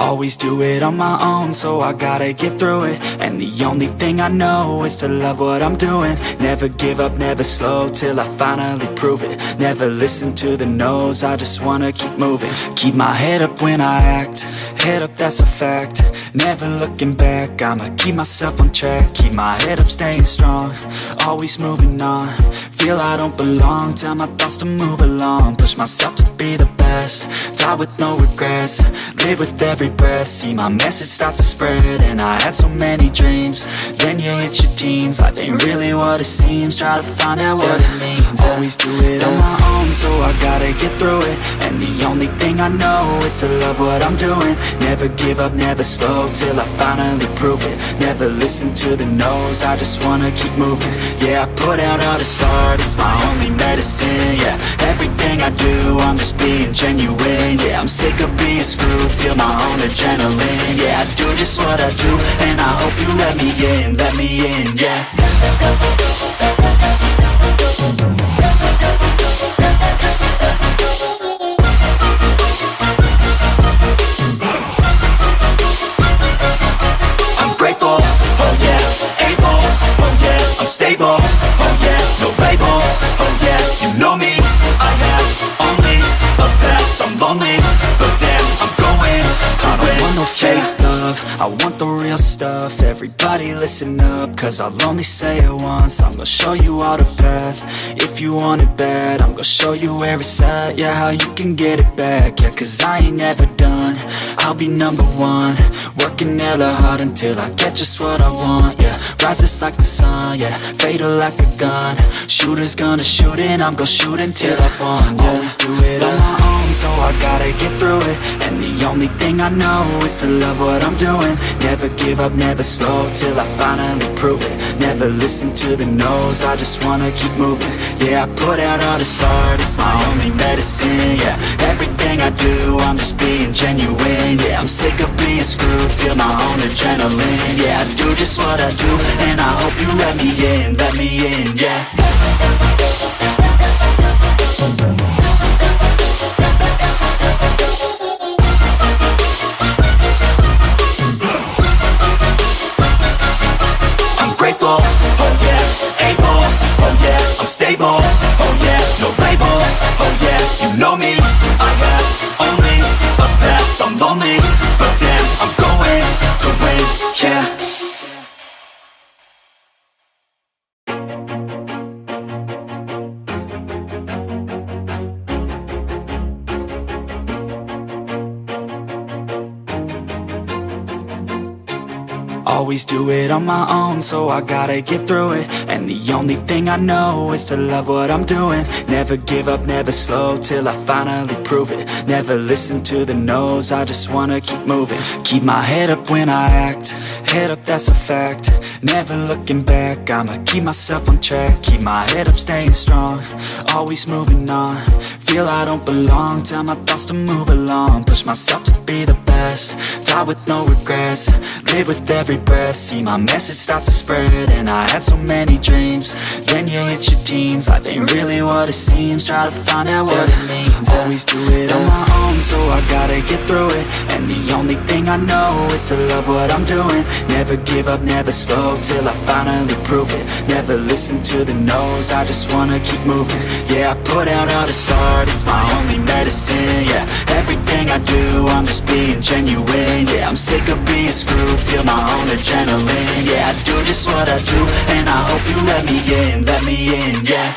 Always do it on my own, so I gotta get through it. And the only thing I know is to love what I'm doing. Never give up, never slow, till I finally prove it. Never listen to the no's, I just wanna keep moving. Keep my head up when I act, head up, that's a fact. Never looking back, I'ma keep myself on track. Keep my head up, staying strong, always moving on. Feel I don't belong, tell my thoughts to move along. Push myself to be the best, die with no regrets. Live with every breath, see my message start to spread. And I had so many dreams, then you hit your teens. Life ain't really what it seems, try to find out what it means. Always do it on my own, so I gotta get through it. And the only thing I know is to love what I'm doing. Never give up, never slow, till I finally prove it. Never listen to the no's, I just wanna keep moving. Yeah, I put out all this art, it's my only medicine. Yeah, everything I do, I'm just being genuine. Yeah, I'm sick of being screwed, feel my own adrenaline. Yeah, I do just what I do, and I hope you let me in, yeah. I'm grateful, oh yeah, able, oh yeah, I'm stable, oh yeah, no label, oh yeah, you know me, I have only a path, I'm lonely, but damn, I'm going to win. I don't want no fake love, I want the real stuff. Everybody listen up, cause I'll only say it once. I'm gonna show you all the path, if you want it bad. I'm gonna show you where it's at, yeah, how you can get it back. Yeah, cause I ain't never done, I'll be number one. Working hella hard until I get just what I want, yeah. Rises like the sun, yeah, fatal like a gun. Shooter's gonna shoot and I'm gonna shoot until I won, yeah. Always do it on my own, so I gotta get through it. And the only thing I know is to love what I'm doing. Never give up, never slow, till I finally prove it. Never listen to the no's, I just wanna keep moving. Yeah, I put out all this art, it's my only medicine. Yeah, everything I do, I'm just being genuine. Yeah, I'm sick of being screwed, feel my own adrenaline. Yeah, I do just what I do, and I hope you let me in, yeah. I'm grateful, oh yeah, able, oh yeah, I'm stable, oh yeah, no label, oh yeah, you know me, I have only a path, I'm lonely, but damn, I'm going to win, yeah. Always do it on my own, so I gotta get through it. And the only thing I know is to love what I'm doing. Never give up, never slow, till I finally prove it. Never listen to the no's, I just wanna keep moving. Keep my head up when I act, head up, that's a fact. Never looking back, I'ma keep myself on track. Keep my head up, staying strong, always moving on. Feel I don't belong, tell my thoughts to move along. Push myself to be the best, die with no regrets. Live with every breath, see my message start to spread. And I had so many dreams, then you hit your teens. Life ain't really what it seems, try to find out what it means. Always do it on my own, so I gotta get through it. And the only thing I know is to love what I'm doing. Never give up, never slow, till I finally prove it. Never listen to the no's, I just wanna keep moving. Yeah, I put out all this art, it's my only medicine. Yeah, everything I do, I'm just being genuine. Yeah, I'm sick of being screwed, feel my own adrenaline. Yeah, I do just what I do, and I hope you let me in, yeah.